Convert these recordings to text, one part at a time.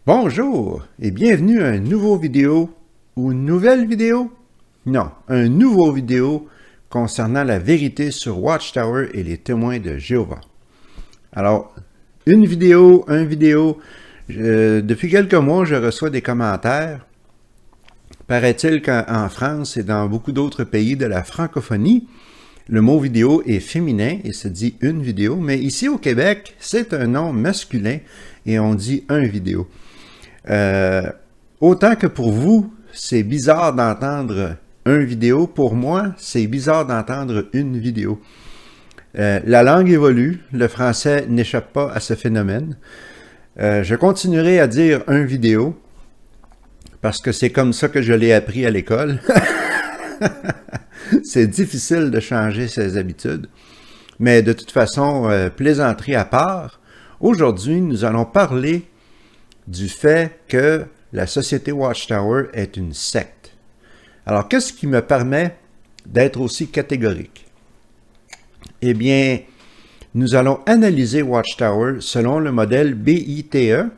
Bonjour et bienvenue à une nouvelle vidéo ou une nouvelle vidéo? Non, un nouveau vidéo concernant la vérité sur Watchtower et les témoins de Jéhovah. Alors, depuis quelques mois, je reçois des commentaires. Paraît-il qu'en France et dans beaucoup d'autres pays de la francophonie, le mot vidéo est féminin et se dit une vidéo, mais ici au Québec, c'est un nom masculin et on dit un vidéo. Autant que pour vous, c'est bizarre d'entendre un vidéo, pour moi, c'est bizarre d'entendre une vidéo. La langue évolue, le français n'échappe pas à ce phénomène. Je continuerai à dire un vidéo, parce que c'est comme ça que je l'ai appris à l'école. C'est difficile de changer ses habitudes. Mais de toute façon, plaisanterie à part, aujourd'hui, nous allons parler du fait que la société Watchtower est une secte. Alors, qu'est-ce qui me permet d'être aussi catégorique? Eh bien, nous allons analyser Watchtower selon le modèle BITE.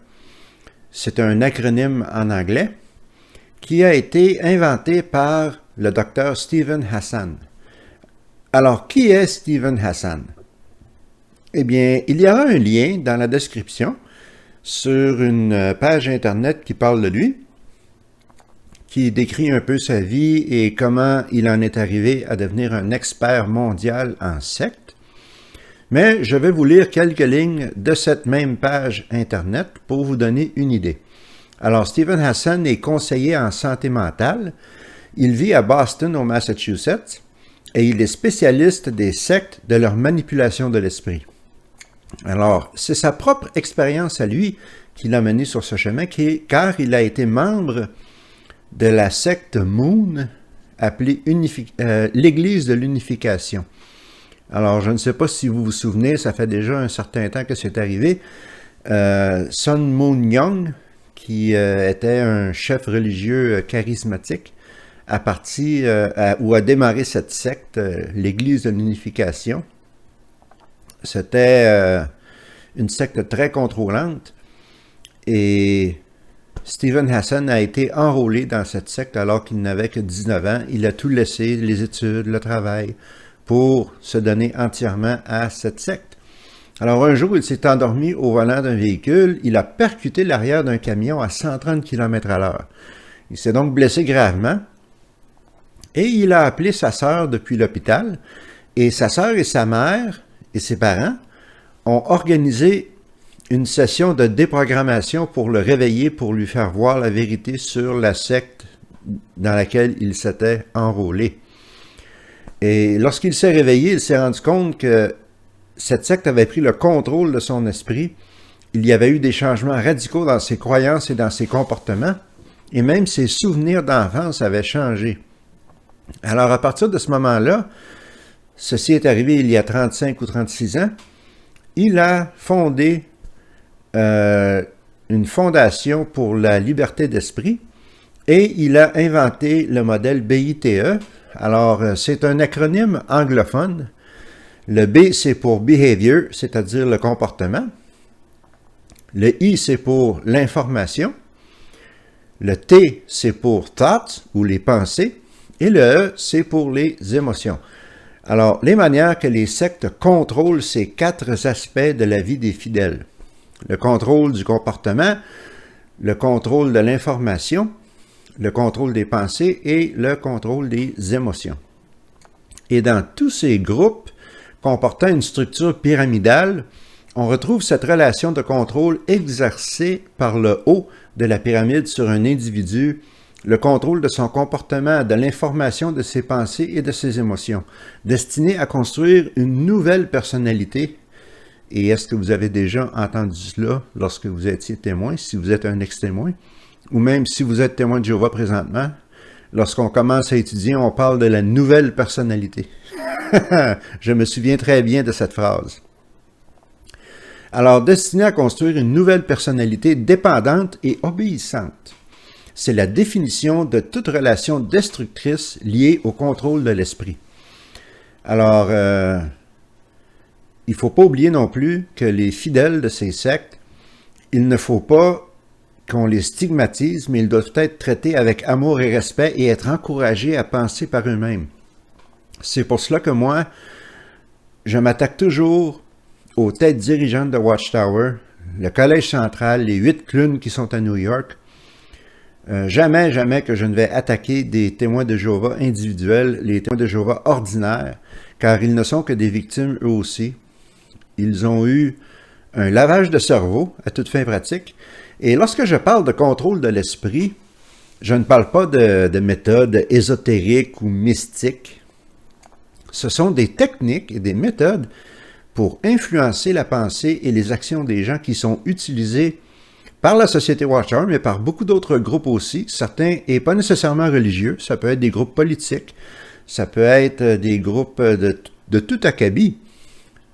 C'est un acronyme en anglais qui a été inventé par le docteur Steven Hassan. Alors, qui est Steven Hassan? Eh bien, il y aura un lien dans la description sur une page Internet qui parle de lui, qui décrit un peu sa vie et comment il en est arrivé à devenir un expert mondial en secte. Mais je vais vous lire quelques lignes de cette même page Internet pour vous donner une idée. Alors, Steven Hassan est conseiller en santé mentale. Il vit à Boston, au Massachusetts, et il est spécialiste des sectes, de leur manipulation de l'esprit. Alors, c'est sa propre expérience à lui qui l'a mené sur ce chemin, car il a été membre de la secte Moon, appelée l'Église de l'Unification. Alors, je ne sais pas si vous vous souvenez, ça fait déjà un certain temps que c'est arrivé. Sun Moon Young, qui était un chef religieux charismatique, a démarré cette secte, l'Église de l'Unification. C'était une secte très contrôlante et Steven Hassan a été enrôlé dans cette secte alors qu'il n'avait que 19 ans. Il a tout laissé, les études, le travail, pour se donner entièrement à cette secte. Alors un jour, il s'est endormi au volant d'un véhicule. Il a percuté l'arrière d'un camion à 130 km/h. Il s'est donc blessé gravement et il a appelé sa sœur depuis l'hôpital. Et sa sœur et sa mère et ses parents ont organisé une session de déprogrammation pour le réveiller, pour lui faire voir la vérité sur la secte dans laquelle il s'était enrôlé. Et lorsqu'il s'est réveillé, il s'est rendu compte que cette secte avait pris le contrôle de son esprit. Il y avait eu des changements radicaux dans ses croyances et dans ses comportements, et même ses souvenirs d'enfance avaient changé. Alors, à partir de ce moment-là, ceci est arrivé il y a 35 ou 36 ans, il a fondé une fondation pour la liberté d'esprit et il a inventé le modèle BITE. Alors, c'est un acronyme anglophone. Le B, c'est pour behavior, c'est-à-dire le comportement. Le I, c'est pour l'information. Le T, c'est pour thought, ou les pensées. Et le E, c'est pour les émotions. Alors, les manières que les sectes contrôlent ces 4 aspects de la vie des fidèles. Le contrôle du comportement, le contrôle de l'information, le contrôle des pensées et le contrôle des émotions. Et dans tous ces groupes comportant une structure pyramidale, on retrouve cette relation de contrôle exercée par le haut de la pyramide sur un individu, le contrôle de son comportement, de l'information, de ses pensées et de ses émotions, destiné à construire une nouvelle personnalité. Et est-ce que vous avez déjà entendu cela lorsque vous étiez témoin, si vous êtes un ex-témoin, ou même si vous êtes témoin de Jéhovah présentement, lorsqu'on commence à étudier, on parle de la nouvelle personnalité. Je me souviens très bien de cette phrase. Alors, destiné à construire une nouvelle personnalité dépendante et obéissante. C'est la définition de toute relation destructrice liée au contrôle de l'esprit. Alors, il ne faut pas oublier non plus que les fidèles de ces sectes, il ne faut pas qu'on les stigmatise, mais ils doivent être traités avec amour et respect et être encouragés à penser par eux-mêmes. C'est pour cela que moi, je m'attaque toujours aux têtes dirigeantes de Watchtower, le Collège central, les 8 clowns qui sont à New York. Jamais que je ne vais attaquer des témoins de Jéhovah individuels, les témoins de Jéhovah ordinaires, car ils ne sont que des victimes eux aussi. Ils ont eu un lavage de cerveau, à toute fin pratique. Et lorsque je parle de contrôle de l'esprit, je ne parle pas de méthodes ésotériques ou mystiques. Ce sont des techniques et des méthodes pour influencer la pensée et les actions des gens qui sont utilisées par la Société Watchtower, mais par beaucoup d'autres groupes aussi, certains, et pas nécessairement religieux, ça peut être des groupes politiques, ça peut être des groupes de tout acabit,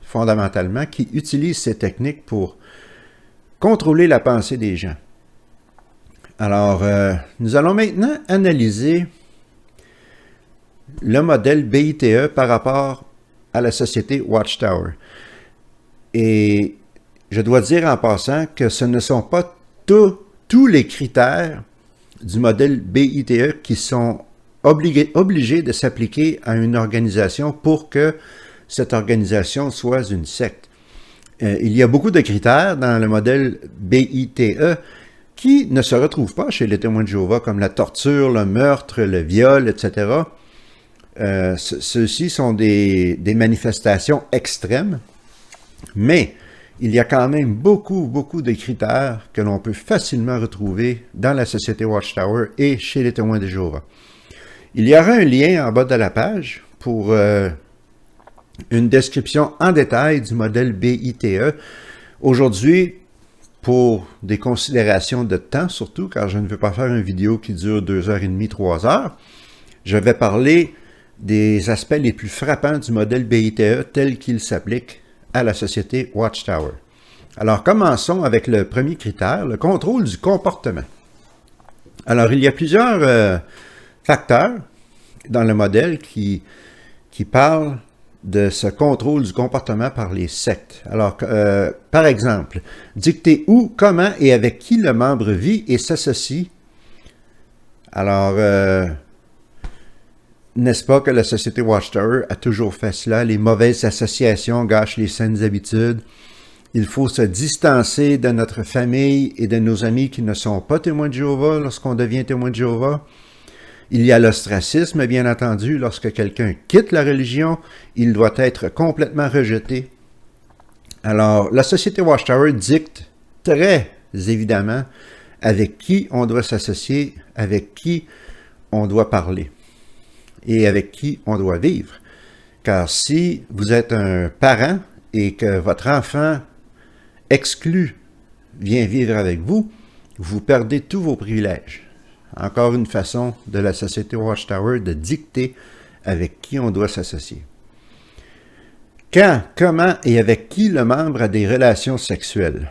fondamentalement, qui utilisent ces techniques pour contrôler la pensée des gens. Alors, nous allons maintenant analyser le modèle BITE par rapport à la Société Watchtower. Et je dois dire en passant que ce ne sont pas tous les critères du modèle BITE qui sont obligés de s'appliquer à une organisation pour que cette organisation soit une secte. Il y a beaucoup de critères dans le modèle BITE qui ne se retrouvent pas chez les témoins de Jéhovah, comme la torture, le meurtre, le viol, etc. Ceux-ci sont des manifestations extrêmes, mais il y a quand même beaucoup de critères que l'on peut facilement retrouver dans la Société Watchtower et chez les témoins de Jéhovah. Il y aura un lien en bas de la page pour une description en détail du modèle BITE. Aujourd'hui, pour des considérations de temps surtout, car je ne veux pas faire une vidéo qui dure 2h30, 3 heures, je vais parler des aspects les plus frappants du modèle BITE tel qu'il s'applique à la Société Watchtower. Alors, commençons avec le premier critère, le contrôle du comportement. Alors, il y a plusieurs facteurs dans le modèle qui parlent de ce contrôle du comportement par les sectes. Alors, par exemple, dicter où, comment et avec qui le membre vit et s'associe. Alors, n'est-ce pas que la Société Watchtower a toujours fait cela? Les mauvaises associations gâchent les saines habitudes. Il faut se distancer de notre famille et de nos amis qui ne sont pas témoins de Jéhovah lorsqu'on devient témoin de Jéhovah. Il y a l'ostracisme, bien entendu. Lorsque quelqu'un quitte la religion, il doit être complètement rejeté. Alors, la Société Watchtower dicte très évidemment avec qui on doit s'associer, avec qui on doit parler et avec qui on doit vivre. Car si vous êtes un parent et que votre enfant exclu vient vivre avec vous, vous perdez tous vos privilèges. Encore une façon de la Société Watchtower de dicter avec qui on doit s'associer. Quand, comment et avec qui le membre a des relations sexuelles?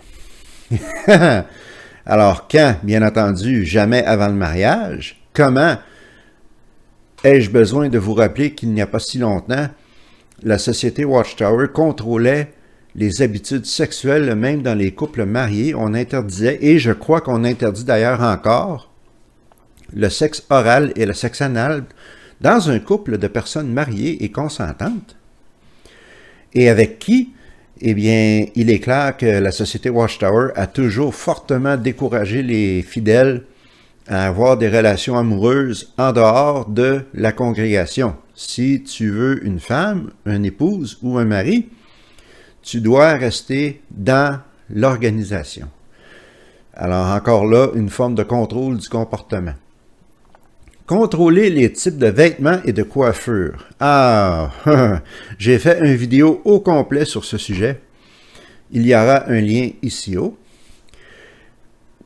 Alors, quand, bien entendu, jamais avant le mariage. Comment? Ai-je besoin de vous rappeler qu'il n'y a pas si longtemps, la Société Watchtower contrôlait les habitudes sexuelles, même dans les couples mariés. On interdisait, et je crois qu'on interdit d'ailleurs encore, le sexe oral et le sexe anal dans un couple de personnes mariées et consentantes. Et avec qui? Eh bien, il est clair que la Société Watchtower a toujours fortement découragé les fidèles à avoir des relations amoureuses en dehors de la congrégation. Si tu veux une femme, une épouse ou un mari, tu dois rester dans l'organisation. Alors encore là, une forme de contrôle du comportement. Contrôler les types de vêtements et de coiffure. Ah, j'ai fait une vidéo au complet sur ce sujet. Il y aura un lien ici-haut.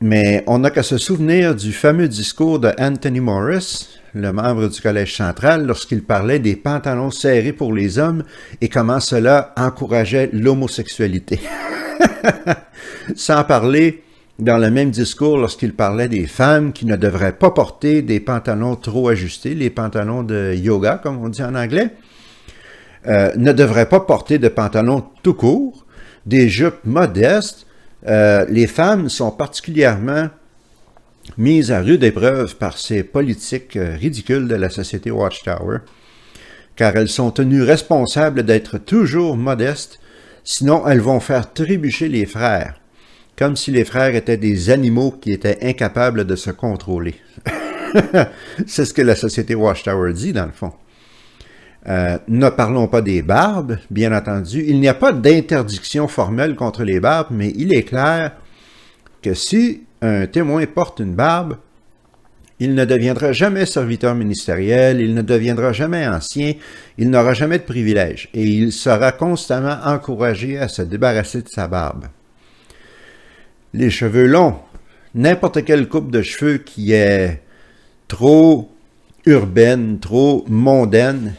Mais on n'a qu'à se souvenir du fameux discours de Anthony Morris, le membre du Collège central, lorsqu'il parlait des pantalons serrés pour les hommes et comment cela encourageait l'homosexualité. Sans parler, dans le même discours, lorsqu'il parlait des femmes qui ne devraient pas porter des pantalons trop ajustés, les pantalons de yoga, comme on dit en anglais, ne devraient pas porter de pantalons tout courts, des jupes modestes. Les femmes sont particulièrement mise à rude épreuve par ces politiques ridicules de la société Watchtower, car elles sont tenues responsables d'être toujours modestes, sinon elles vont faire trébucher les frères, comme si les frères étaient des animaux qui étaient incapables de se contrôler. C'est ce que la société Watchtower dit, dans le fond. Ne parlons pas des barbes, bien entendu. Il n'y a pas d'interdiction formelle contre les barbes, mais il est clair que si un témoin porte une barbe, il ne deviendra jamais serviteur ministériel, il ne deviendra jamais ancien, il n'aura jamais de privilèges et il sera constamment encouragé à se débarrasser de sa barbe. Les cheveux longs, n'importe quelle coupe de cheveux qui est trop urbaine, trop mondaine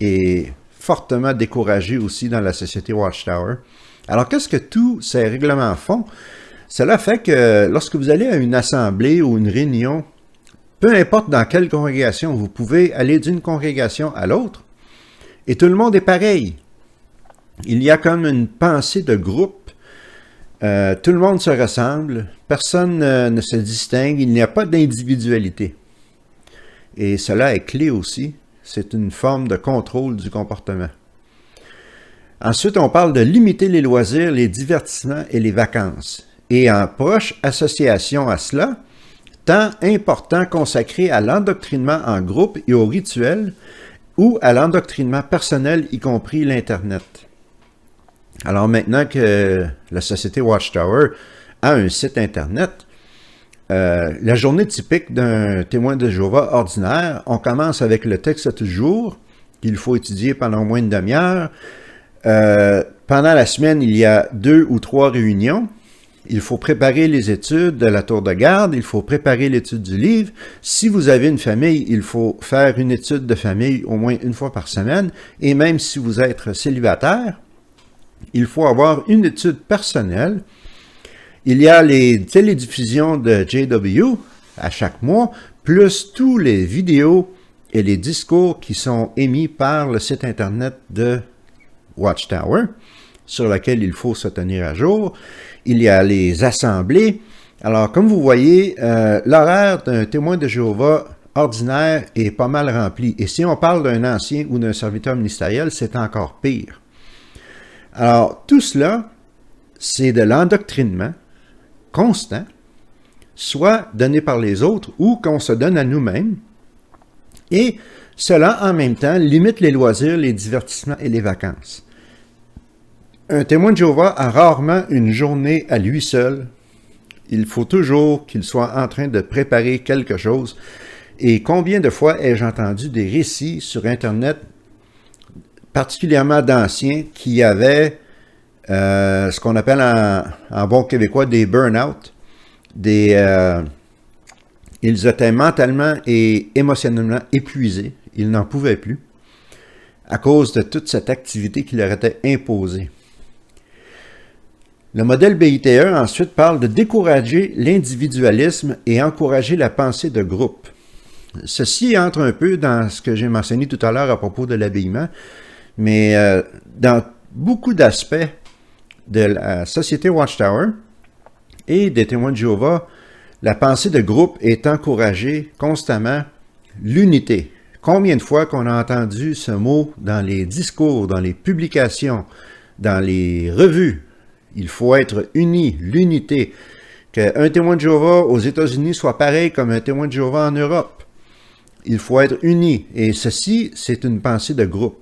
est fortement découragée aussi dans la société Watchtower. Alors qu'est-ce que tous ces règlements font? Cela fait que lorsque vous allez à une assemblée ou une réunion, peu importe dans quelle congrégation, vous pouvez aller d'une congrégation à l'autre et tout le monde est pareil. Il y a comme une pensée de groupe. Tout le monde se ressemble, personne ne se distingue, il n'y a pas d'individualité. Et cela est clé aussi, c'est une forme de contrôle du comportement. Ensuite, on parle de limiter les loisirs, les divertissements et les vacances. Et en proche association à cela, temps important consacré à l'endoctrinement en groupe et au rituel ou à l'endoctrinement personnel, y compris l'Internet. Alors maintenant que la société Watchtower a un site Internet, la journée typique d'un témoin de Jéhovah ordinaire, on commence avec le texte du jour, qu'il faut étudier pendant au moins une demi-heure. Pendant la semaine, il y a 2 ou 3 réunions. Il faut préparer les études de la tour de garde, il faut préparer l'étude du livre. Si vous avez une famille, il faut faire une étude de famille au moins une fois par semaine. Et même si vous êtes célibataire, il faut avoir une étude personnelle. Il y a les télédiffusions de JW à chaque mois, plus tous les vidéos et les discours qui sont émis par le site Internet de Watchtower, sur lequel il faut se tenir à jour. Il y a les assemblées. Alors, comme vous voyez, l'horaire d'un témoin de Jéhovah ordinaire est pas mal rempli. Et si on parle d'un ancien ou d'un serviteur ministériel, c'est encore pire. Alors, tout cela, c'est de l'endoctrinement constant, soit donné par les autres ou qu'on se donne à nous-mêmes. Et cela, en même temps, limite les loisirs, les divertissements et les vacances. Un témoin de Jéhovah a rarement une journée à lui seul. Il faut toujours qu'il soit en train de préparer quelque chose. Et combien de fois ai-je entendu des récits sur Internet, particulièrement d'anciens, qui avaient ce qu'on appelle en bon québécois des burn-out. Ils étaient mentalement et émotionnellement épuisés. Ils n'en pouvaient plus à cause de toute cette activité qui leur était imposée. Le modèle BITE ensuite parle de décourager l'individualisme et encourager la pensée de groupe. Ceci entre un peu dans ce que j'ai mentionné tout à l'heure à propos de l'habillement, mais dans beaucoup d'aspects de la société Watchtower et des témoins de Jéhovah, la pensée de groupe est encouragée constamment, l'unité. Combien de fois qu'on a entendu ce mot dans les discours, dans les publications, dans les revues? Il faut être uni, l'unité. Qu'un témoin de Jéhovah aux États-Unis soit pareil comme un témoin de Jéhovah en Europe. Il faut être uni. Et ceci, c'est une pensée de groupe.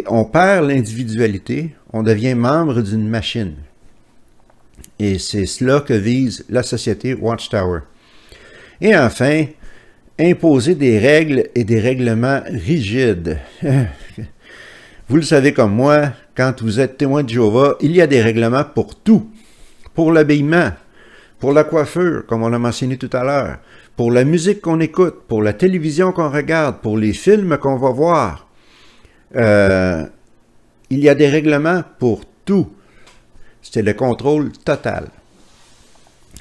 On perd l'individualité, on devient membre d'une machine. Et c'est cela que vise la société Watchtower. Et enfin, imposer des règles et des règlements rigides. Vous le savez comme moi, quand vous êtes témoin de Jéhovah, il y a des règlements pour tout. Pour l'habillement, pour la coiffure, comme on l'a mentionné tout à l'heure, pour la musique qu'on écoute, pour la télévision qu'on regarde, pour les films qu'on va voir. Il y a des règlements pour tout. C'est le contrôle total.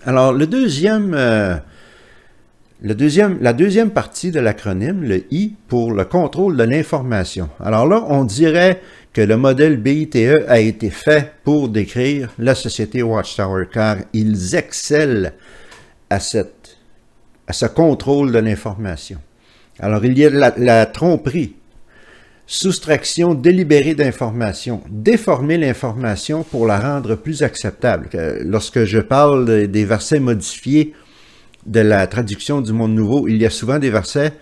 Alors, la deuxième partie de l'acronyme, le I, pour le contrôle de l'information. Alors là, on dirait que le modèle BITE a été fait pour décrire la société Watchtower, car ils excellent à ce contrôle de l'information. Alors, il y a la tromperie, soustraction délibérée d'information, déformer l'information pour la rendre plus acceptable. Lorsque je parle des versets modifiés de la traduction du Monde Nouveau, il y a souvent des versets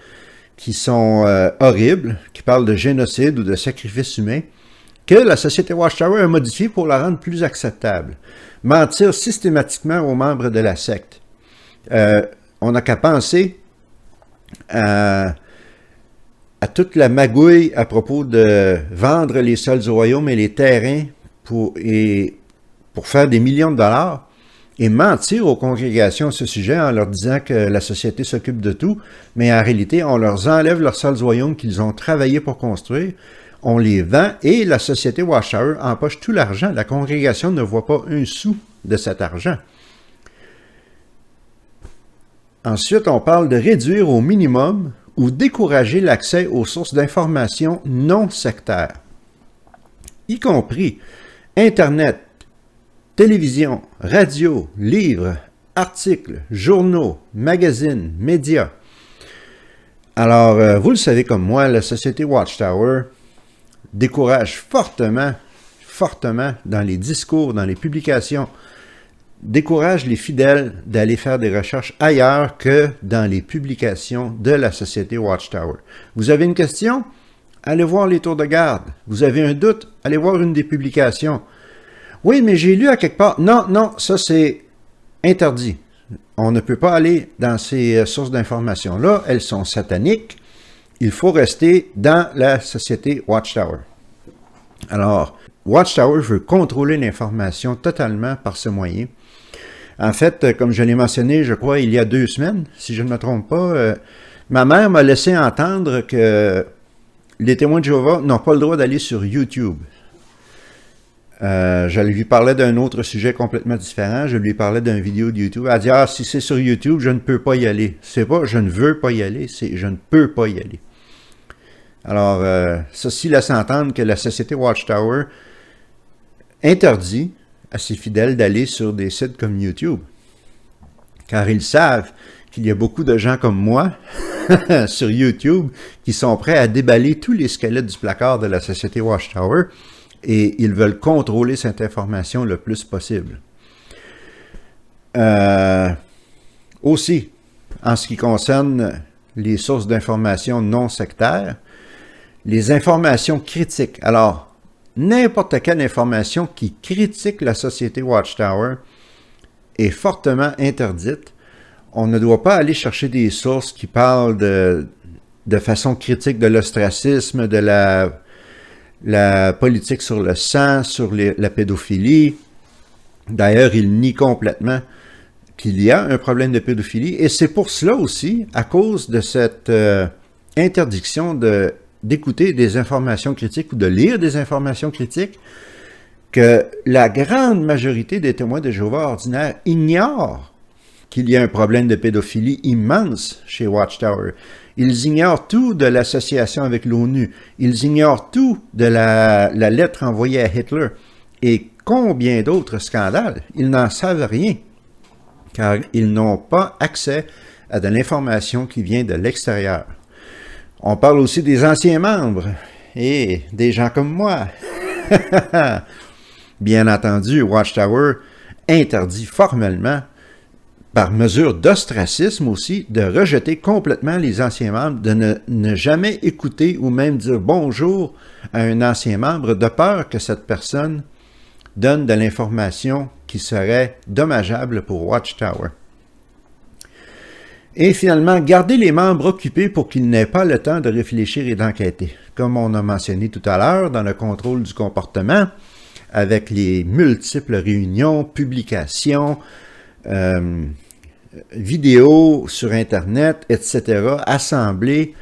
qui sont horribles, qui parlent de génocide ou de sacrifice humain, que la Société Watchtower a modifié pour la rendre plus acceptable. Mentir systématiquement aux membres de la secte. On n'a qu'à penser à toute la magouille à propos de vendre les sols du royaume et les terrains pour faire des millions de dollars et mentir aux congrégations à ce sujet en leur disant que la société s'occupe de tout, mais en réalité, on leur enlève leurs sols du royaume qu'ils ont travaillé pour construire, on les vend et la Société Watchtower empoche tout l'argent. La congrégation ne voit pas un sou de cet argent. Ensuite, on parle de réduire au minimum ou décourager l'accès aux sources d'informations non sectaires, y compris Internet, télévision, radio, livres, articles, journaux, magazines, médias. Alors, vous le savez comme moi, la Société Watchtower décourage fortement dans les discours, dans les publications, décourage les fidèles d'aller faire des recherches ailleurs que dans les publications de la Société Watchtower. Vous avez une question? Allez voir les tours de garde. Vous avez un doute? Allez voir une des publications. Oui, mais j'ai lu à quelque part. Non, ça c'est interdit. On ne peut pas aller dans ces sources d'informations-là. Elles sont sataniques. Il faut rester dans la Société Watchtower. Alors, Watchtower veut contrôler l'information totalement par ce moyen. En fait, comme je l'ai mentionné, je crois, il y a 2 semaines, si je ne me trompe pas, ma mère m'a laissé entendre que les témoins de Jéhovah n'ont pas le droit d'aller sur YouTube. Je lui parlais d'un autre sujet complètement différent. Je lui parlais d'une vidéo de YouTube. Elle a dit « Ah, si c'est sur YouTube, je ne peux pas y aller. » C'est pas « je ne veux pas y aller », c'est « je ne peux pas y aller ». Alors, ceci laisse entendre que la Société Watchtower interdit à ses fidèles d'aller sur des sites comme YouTube. Car ils savent qu'il y a beaucoup de gens comme moi sur YouTube qui sont prêts à déballer tous les squelettes du placard de la Société Watchtower et ils veulent contrôler cette information le plus possible. Aussi, en ce qui concerne les sources d'informations non sectaires, les informations critiques. Alors, n'importe quelle information qui critique la Société Watchtower est fortement interdite. On ne doit pas aller chercher des sources qui parlent de façon critique de l'ostracisme, de la politique sur le sang, sur la pédophilie. D'ailleurs, il nie complètement qu'il y a un problème de pédophilie. Et c'est pour cela aussi, à cause de cette interdiction d'écouter des informations critiques ou de lire des informations critiques, que la grande majorité des témoins de Jéhovah ordinaires ignorent qu'il y a un problème de pédophilie immense chez Watchtower. Ils ignorent tout de l'association avec l'ONU. Ils ignorent tout de la lettre envoyée à Hitler. Et combien d'autres scandales? Ils n'en savent rien, car ils n'ont pas accès à de l'information qui vient de l'extérieur. On parle aussi des anciens membres et des gens comme moi. Bien entendu, Watchtower interdit formellement, par mesure d'ostracisme aussi, de rejeter complètement les anciens membres, de ne jamais écouter ou même dire bonjour à un ancien membre, de peur que cette personne donne de l'information qui serait dommageable pour Watchtower. Et finalement, garder les membres occupés pour qu'ils n'aient pas le temps de réfléchir et d'enquêter. Comme on a mentionné tout à l'heure, dans le contrôle du comportement, avec les multiples réunions, publications, vidéos sur Internet, etc., assemblées,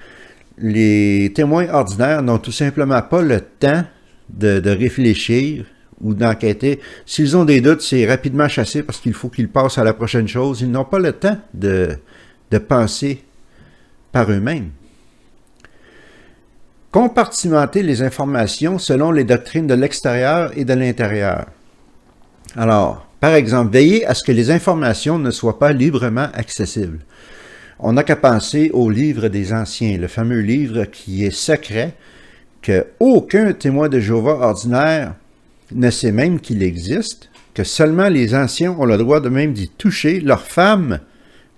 les témoins ordinaires n'ont tout simplement pas le temps de réfléchir ou d'enquêter. S'ils ont des doutes, c'est rapidement chassé parce qu'il faut qu'ils passent à la prochaine chose. Ils n'ont pas le temps de penser par eux-mêmes. Compartimenter les informations selon les doctrines de l'extérieur et de l'intérieur. Alors, Par exemple, veillez à ce que les informations ne soient pas librement accessibles. On n'a qu'à penser au livre des anciens, le fameux livre qui est secret, qu'aucun témoin de Jéhovah ordinaire ne sait même qu'il existe, que seulement les anciens ont le droit de même d'y toucher. Leurs femmes,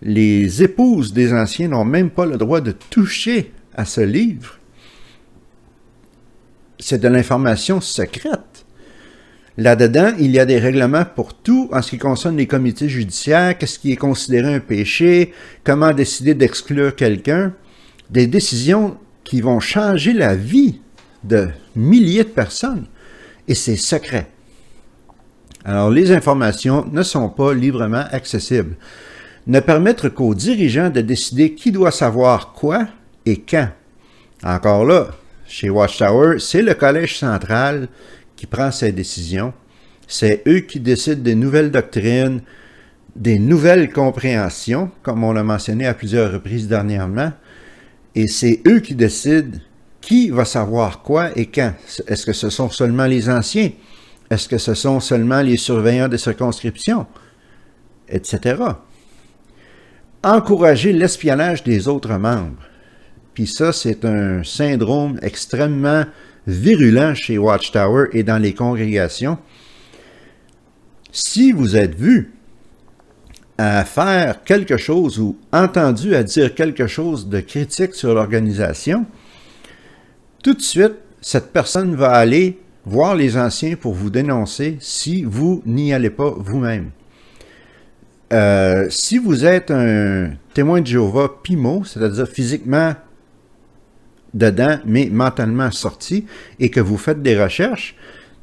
les épouses des anciens n'ont même pas le droit de toucher à ce livre. C'est de l'information secrète. Là-dedans, il y a des règlements pour tout en ce qui concerne les comités judiciaires, qu'est-ce qui est considéré un péché, comment décider d'exclure quelqu'un, des décisions qui vont changer la vie de milliers de personnes, et c'est secret. Alors, les informations ne sont pas librement accessibles. Ne permettre qu'aux dirigeants de décider qui doit savoir quoi et quand. Encore là, chez Watchtower, c'est le collège central qui prend ces décisions. C'est eux qui décident des nouvelles doctrines, des nouvelles compréhensions, comme on l'a mentionné à plusieurs reprises dernièrement, et c'est eux qui décident qui va savoir quoi et quand. Est-ce que ce sont seulement les anciens? Est-ce que ce sont seulement les surveillants de circonscription? Etc. Encourager l'espionnage des autres membres. Puis ça, c'est un syndrome extrêmement virulent chez Watchtower et dans les congrégations. Si vous êtes vu à faire quelque chose ou entendu à dire quelque chose de critique sur l'organisation, tout de suite, cette personne va aller voir les anciens pour vous dénoncer si vous n'y allez pas vous-même. Si vous êtes un témoin de Jéhovah PIMO, c'est-à-dire physiquement dedans, mais mentalement sorti, et que vous faites des recherches,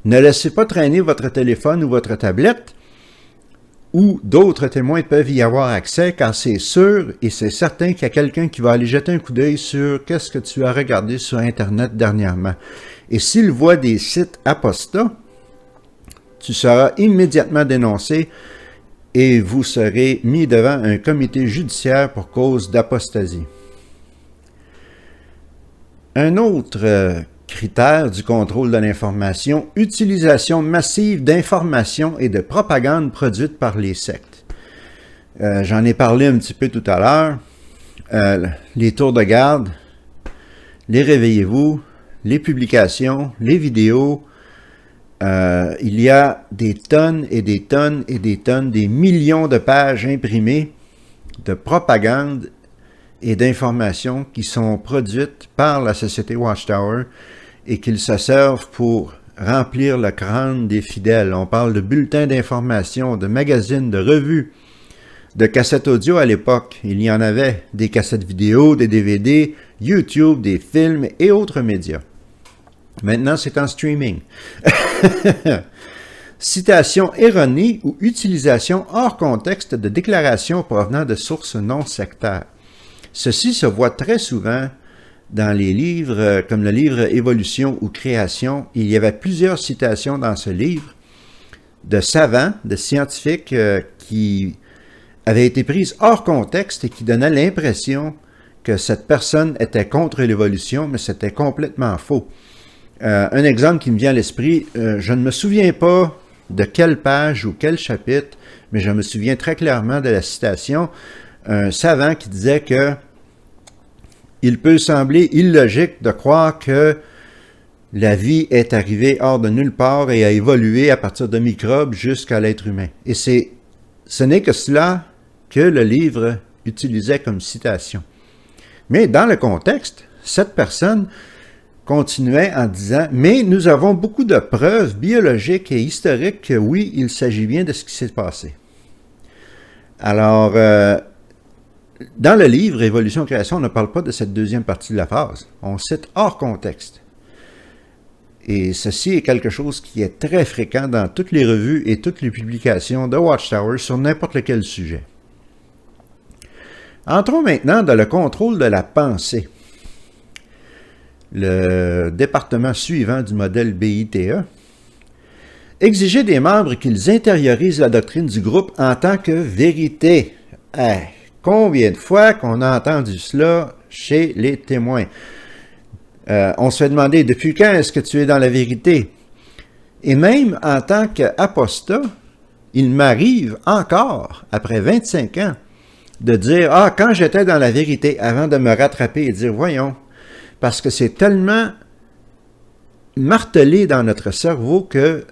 ne laissez pas traîner votre téléphone ou votre tablette, où d'autres témoins peuvent y avoir accès, car c'est sûr et c'est certain qu'il y a quelqu'un qui va aller jeter un coup d'œil sur qu'est-ce que tu as regardé sur Internet dernièrement. Et s'il voit des sites apostats, tu seras immédiatement dénoncé et vous serez mis devant un comité judiciaire pour cause d'apostasie. Un autre critère du contrôle de l'information, utilisation massive d'informations et de propagande produite par les sectes. J'en ai parlé un petit peu tout à l'heure. Les tours de garde, les réveillez-vous, les publications, les vidéos. Il y a des tonnes et des tonnes et des tonnes, des millions de pages imprimées de propagande et d'informations qui sont produites par la société Watchtower et qu'ils se servent pour remplir le crâne des fidèles. On parle de bulletins d'information, de magazines, de revues, de cassettes audio à l'époque. Il y en avait des cassettes vidéo, des DVD, YouTube, des films et autres médias. Maintenant, c'est en streaming. Citation erronée ou utilisation hors contexte de déclarations provenant de sources non sectaires. Ceci se voit très souvent dans les livres, comme le livre Évolution ou Création. Il y avait plusieurs citations dans ce livre de savants, de scientifiques qui avaient été prises hors contexte et qui donnaient l'impression que cette personne était contre l'évolution, mais c'était complètement faux. Un exemple qui me vient à l'esprit, je ne me souviens pas de quelle page ou quel chapitre, mais je me souviens très clairement de la citation. Un savant qui disait que il peut sembler illogique de croire que la vie est arrivée hors de nulle part et a évolué à partir de microbes jusqu'à l'être humain. Et ce n'est que cela que le livre utilisait comme citation. Mais dans le contexte, cette personne continuait en disant « Mais nous avons beaucoup de preuves biologiques et historiques que oui, il s'agit bien de ce qui s'est passé. » Alors, dans le livre Évolution-Création, on ne parle pas de cette deuxième partie de la phrase. On cite hors contexte. Et ceci est quelque chose qui est très fréquent dans toutes les revues et toutes les publications de Watchtower sur n'importe lequel sujet. Entrons maintenant dans le contrôle de la pensée. Le département suivant du modèle BITE. Exiger des membres qu'ils intériorisent la doctrine du groupe en tant que vérité. Combien de fois qu'on a entendu cela chez les témoins? On se fait demander, depuis quand est-ce que tu es dans la vérité? Et même en tant qu'apostat, il m'arrive encore, après 25 ans, de dire « Ah, quand j'étais dans la vérité », avant de me rattraper et dire « Voyons », parce que c'est tellement martelé dans notre cerveau que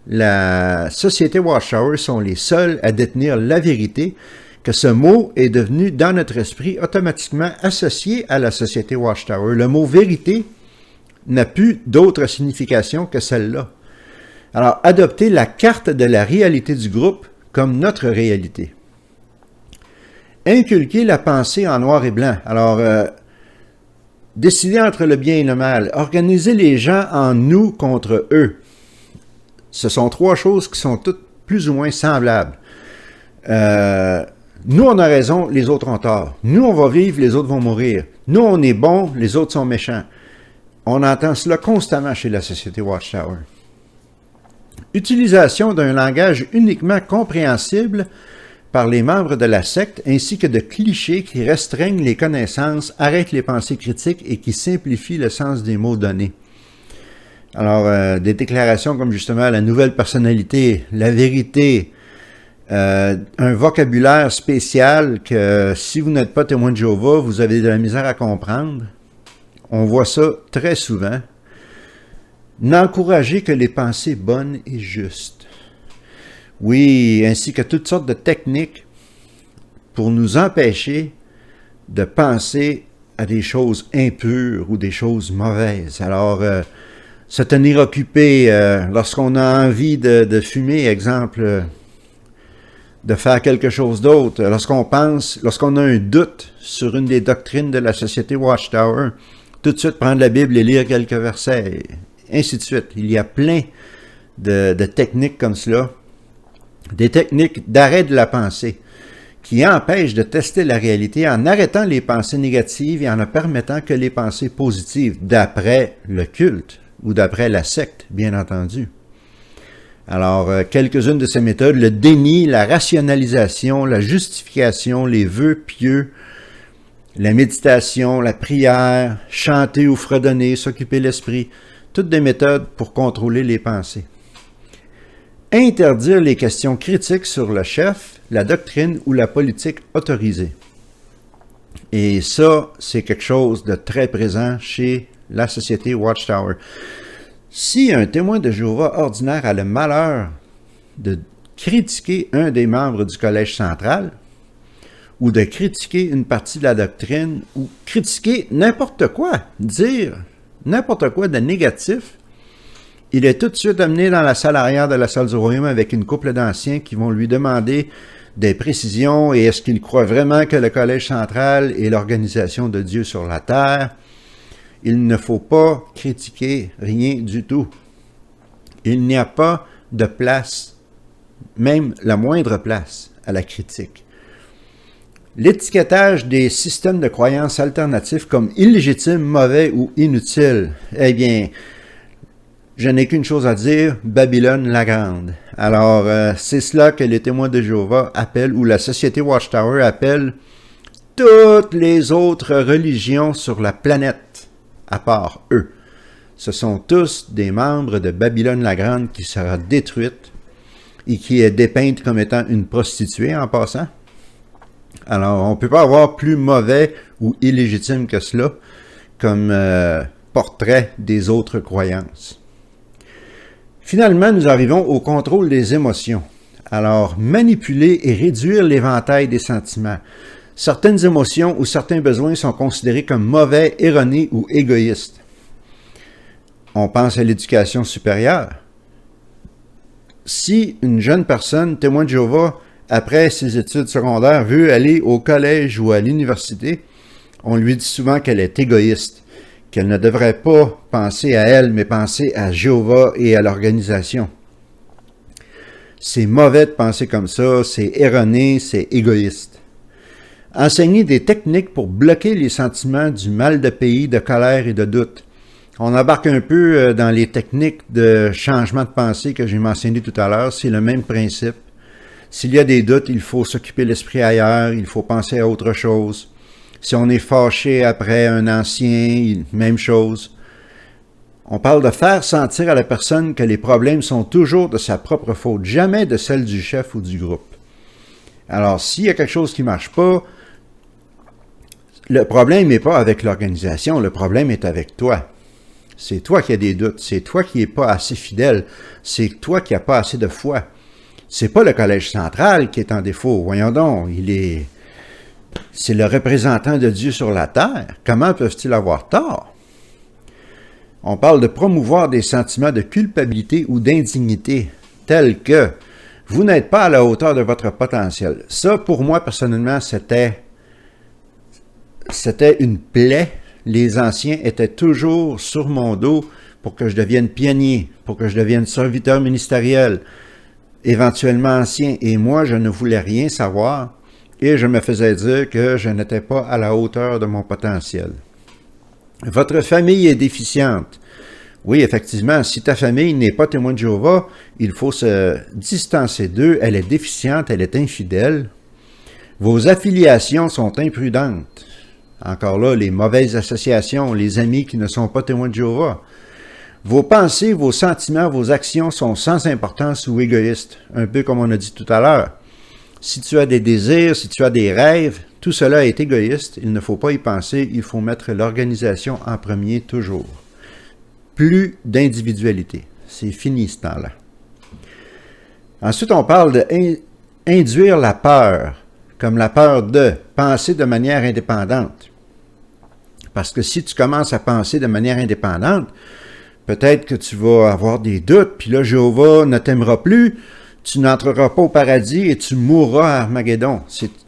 la société Watchtower sont les seuls à détenir la vérité, que ce mot est devenu dans notre esprit automatiquement associé à la société Watchtower. Le mot vérité n'a plus d'autre signification que celle-là. Alors, adopter la carte de la réalité du groupe comme notre réalité. Inculquer la pensée en noir et blanc. Alors, décider entre le bien et le mal. Organiser les gens en nous contre eux. Ce sont trois choses qui sont toutes plus ou moins semblables. Nous, on a raison, les autres ont tort. Nous, on va vivre, les autres vont mourir. Nous, on est bons, les autres sont méchants. On entend cela constamment chez la société Watchtower. Utilisation d'un langage uniquement compréhensible par les membres de la secte, ainsi que de clichés qui restreignent les connaissances, arrêtent les pensées critiques et qui simplifient le sens des mots donnés. Alors, des déclarations comme justement la nouvelle personnalité, la vérité, un vocabulaire spécial que si vous n'êtes pas témoin de Jéhovah, vous avez de la misère à comprendre. On voit ça très souvent. N'encourager que les pensées bonnes et justes. Oui, ainsi que toutes sortes de techniques pour nous empêcher de penser à des choses impures ou des choses mauvaises. Alors, se tenir occupé lorsqu'on a envie de fumer, exemple, de faire quelque chose d'autre, lorsqu'on a un doute sur une des doctrines de la société Watchtower, tout de suite prendre la Bible et lire quelques versets, et ainsi de suite. Il y a plein de techniques comme cela, des techniques d'arrêt de la pensée, qui empêchent de tester la réalité en arrêtant les pensées négatives et en ne permettant que les pensées positives, d'après le culte ou d'après la secte, bien entendu. Alors, quelques-unes de ces méthodes, le déni, la rationalisation, la justification, les vœux pieux, la méditation, la prière, chanter ou fredonner, s'occuper l'esprit, toutes des méthodes pour contrôler les pensées. Interdire les questions critiques sur le chef, la doctrine ou la politique autorisée. Et ça, c'est quelque chose de très présent chez la société Watchtower. Si un témoin de Jéhovah ordinaire a le malheur de critiquer un des membres du collège central, ou de critiquer une partie de la doctrine, ou critiquer n'importe quoi, dire n'importe quoi de négatif, il est tout de suite amené dans la salle arrière de la salle du royaume avec une couple d'anciens qui vont lui demander des précisions et est-ce qu'il croit vraiment que le collège central est l'organisation de Dieu sur la terre. Il ne faut pas critiquer rien du tout. Il n'y a pas de place, même la moindre place, à la critique. L'étiquetage des systèmes de croyances alternatifs comme illégitimes, mauvais ou inutiles. Eh bien, je n'ai qu'une chose à dire, Babylone la Grande. Alors, c'est cela que les témoins de Jéhovah appellent, ou la société Watchtower appelle, toutes les autres religions sur la planète, à part eux. Ce sont tous des membres de Babylone la Grande qui sera détruite et qui est dépeinte comme étant une prostituée en passant. Alors, on ne peut pas avoir plus mauvais ou illégitime que cela comme portrait des autres croyances. Finalement, nous arrivons au contrôle des émotions. Alors, manipuler et réduire l'éventail des sentiments. Certaines émotions ou certains besoins sont considérés comme mauvais, erronés ou égoïstes. On pense à l'éducation supérieure. Si une jeune personne, témoin de Jéhovah, après ses études secondaires, veut aller au collège ou à l'université, on lui dit souvent qu'elle est égoïste, qu'elle ne devrait pas penser à elle, mais penser à Jéhovah et à l'organisation. C'est mauvais de penser comme ça, c'est erroné, c'est égoïste. Enseigner des techniques pour bloquer les sentiments du mal de pays, de colère et de doute. On embarque un peu dans les techniques de changement de pensée que j'ai mentionné tout à l'heure, c'est le même principe. S'il y a des doutes, il faut s'occuper l'esprit ailleurs, il faut penser à autre chose. Si on est fâché après un ancien, même chose. On parle de faire sentir à la personne que les problèmes sont toujours de sa propre faute, jamais de celle du chef ou du groupe. Alors, s'il y a quelque chose qui ne marche pas, le problème n'est pas avec l'organisation, le problème est avec toi. C'est toi qui as des doutes, c'est toi qui n'es pas assez fidèle, c'est toi qui n'as pas assez de foi. C'est pas le Collège central qui est en défaut, voyons donc, c'est le représentant de Dieu sur la terre. Comment peuvent-ils avoir tort? On parle de promouvoir des sentiments de culpabilité ou d'indignité, tels que vous n'êtes pas à la hauteur de votre potentiel. Ça, pour moi, personnellement, c'était une plaie. Les anciens étaient toujours sur mon dos pour que je devienne pionnier, pour que je devienne serviteur ministériel, éventuellement ancien. Et moi, je ne voulais rien savoir et je me faisais dire que je n'étais pas à la hauteur de mon potentiel. Votre famille est déficiente. Oui, effectivement, si ta famille n'est pas témoin de Jéhovah, il faut se distancer d'eux. Elle est déficiente, elle est infidèle. Vos affiliations sont imprudentes. Encore là, les mauvaises associations, les amis qui ne sont pas témoins de Jéhovah. Vos pensées, vos sentiments, vos actions sont sans importance ou égoïstes, un peu comme on a dit tout à l'heure. Si tu as des désirs, si tu as des rêves, tout cela est égoïste, il ne faut pas y penser, il faut mettre l'organisation en premier toujours. Plus d'individualité. C'est fini ce temps-là. Ensuite, on parle d'induire la peur, comme la peur de penser de manière indépendante. Parce que si tu commences à penser de manière indépendante, peut-être que tu vas avoir des doutes, puis là, Jéhovah ne t'aimera plus, tu n'entreras pas au paradis et tu mourras à Armageddon.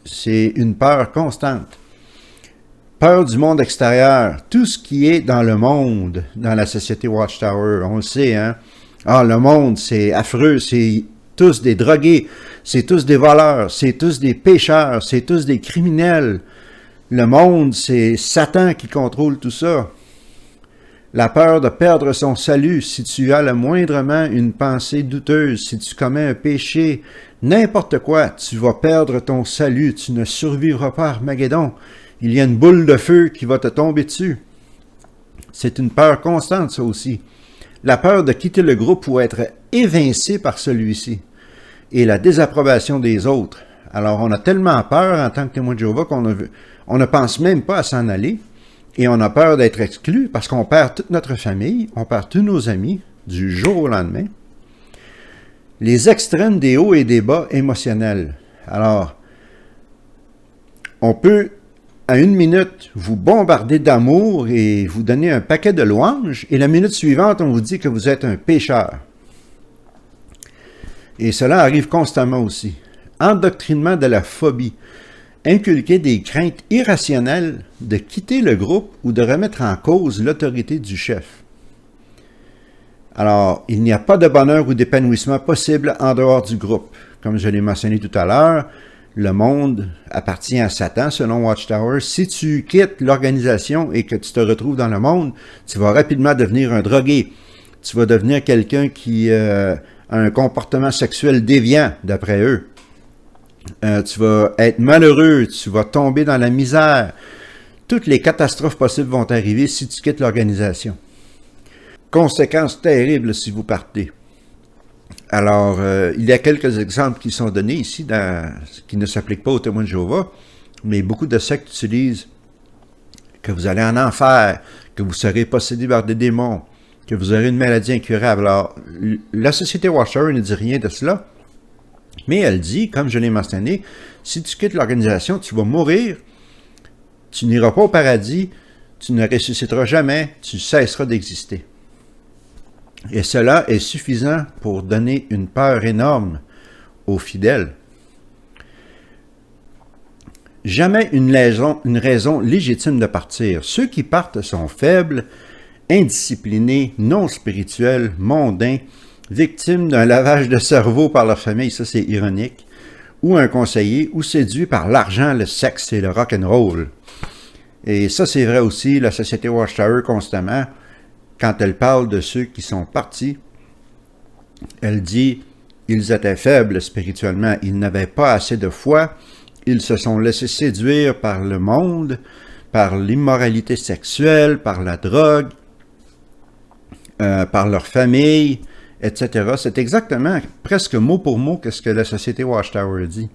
C'est une peur constante. Peur du monde extérieur, tout ce qui est dans le monde, dans la société Watchtower, on le sait, hein? Ah, le monde, c'est affreux, c'est tous des drogués, c'est tous des voleurs, c'est tous des pécheurs, c'est tous des criminels. Le monde, c'est Satan qui contrôle tout ça. La peur de perdre son salut, si tu as le moindrement une pensée douteuse, si tu commets un péché, n'importe quoi, tu vas perdre ton salut, tu ne survivras pas à Armageddon. Il y a une boule de feu qui va te tomber dessus. C'est une peur constante, ça aussi. La peur de quitter le groupe ou être évincé par celui-ci. Et la désapprobation des autres. Alors, on a tellement peur en tant que témoin de Jéhovah qu'on ne pense même pas à s'en aller. Et on a peur d'être exclu parce qu'on perd toute notre famille, on perd tous nos amis du jour au lendemain. Les extrêmes des hauts et des bas émotionnels. Alors, on peut, à une minute, vous bombarder d'amour et vous donner un paquet de louanges, et la minute suivante, on vous dit que vous êtes un pécheur. Et cela arrive constamment aussi. Endoctrinement de la phobie. Inculquer des craintes irrationnelles de quitter le groupe ou de remettre en cause l'autorité du chef. Alors, il n'y a pas de bonheur ou d'épanouissement possible en dehors du groupe. Comme je l'ai mentionné tout à l'heure, le monde appartient à Satan selon Watchtower. Si tu quittes l'organisation et que tu te retrouves dans le monde, tu vas rapidement devenir un drogué. Tu vas devenir quelqu'un qui a un comportement sexuel déviant, d'après eux. Tu vas être malheureux, tu vas tomber dans la misère. Toutes les catastrophes possibles vont arriver si tu quittes l'organisation. Conséquences terribles si vous partez. Alors, il y a quelques exemples qui sont donnés ici, qui ne s'appliquent pas aux témoins de Jéhovah, mais beaucoup de sectes utilisent que vous allez en enfer, que vous serez possédé par des démons, que vous aurez une maladie incurable. Alors, la société Watchtower ne dit rien de cela. Mais elle dit, comme je l'ai mentionné, si tu quittes l'organisation, tu vas mourir, tu n'iras pas au paradis, tu ne ressusciteras jamais, tu cesseras d'exister. Et cela est suffisant pour donner une peur énorme aux fidèles. Jamais une raison légitime de partir. Ceux qui partent sont faibles, indisciplinés, non spirituels, mondains, victimes d'un lavage de cerveau par leur famille, ça c'est ironique, ou un conseiller, ou séduits par l'argent, le sexe et le rock'n'roll. Et ça c'est vrai aussi, la société Watchtower constamment, quand elle parle de ceux qui sont partis, elle dit « ils étaient faibles spirituellement, ils n'avaient pas assez de foi, ils se sont laissés séduire par le monde, par l'immoralité sexuelle, par la drogue, par leur famille, etc. C'est exactement, presque mot pour mot, ce que la société Watchtower dit.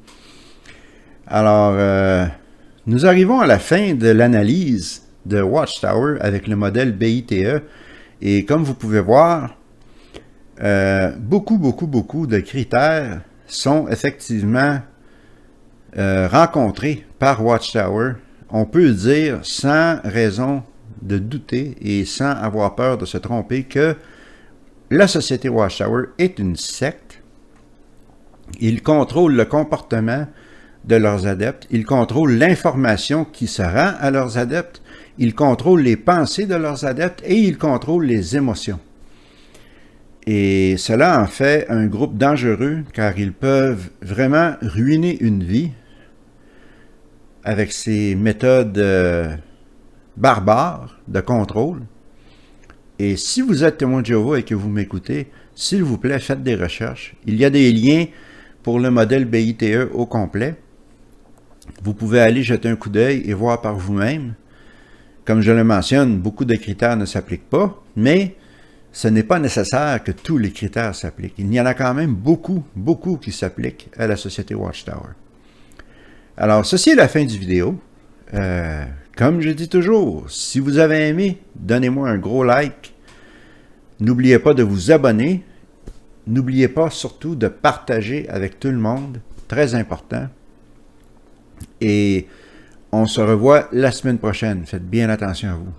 Alors, nous arrivons à la fin de l'analyse de Watchtower avec le modèle BITE. Et comme vous pouvez voir, beaucoup de critères sont effectivement rencontrés par Watchtower. On peut dire sans raison de douter et sans avoir peur de se tromper que la société Watchtower est une secte. Ils contrôlent le comportement de leurs adeptes, ils contrôlent l'information qui se rend à leurs adeptes, ils contrôlent les pensées de leurs adeptes et ils contrôlent les émotions. Et cela en fait un groupe dangereux car ils peuvent vraiment ruiner une vie avec ces méthodes barbares de contrôle. Et si vous êtes témoin de Jéhovah et que vous m'écoutez, s'il vous plaît, faites des recherches. Il y a des liens pour le modèle BITE au complet. Vous pouvez aller jeter un coup d'œil et voir par vous-même. Comme je le mentionne, beaucoup de critères ne s'appliquent pas, mais ce n'est pas nécessaire que tous les critères s'appliquent. Il y en a quand même beaucoup qui s'appliquent à la société Watchtower. Alors, ceci est la fin du vidéo. Comme je dis toujours, si vous avez aimé, donnez-moi un gros like. N'oubliez pas de vous abonner. N'oubliez pas surtout de partager avec tout le monde. Très important. Et on se revoit la semaine prochaine. Faites bien attention à vous.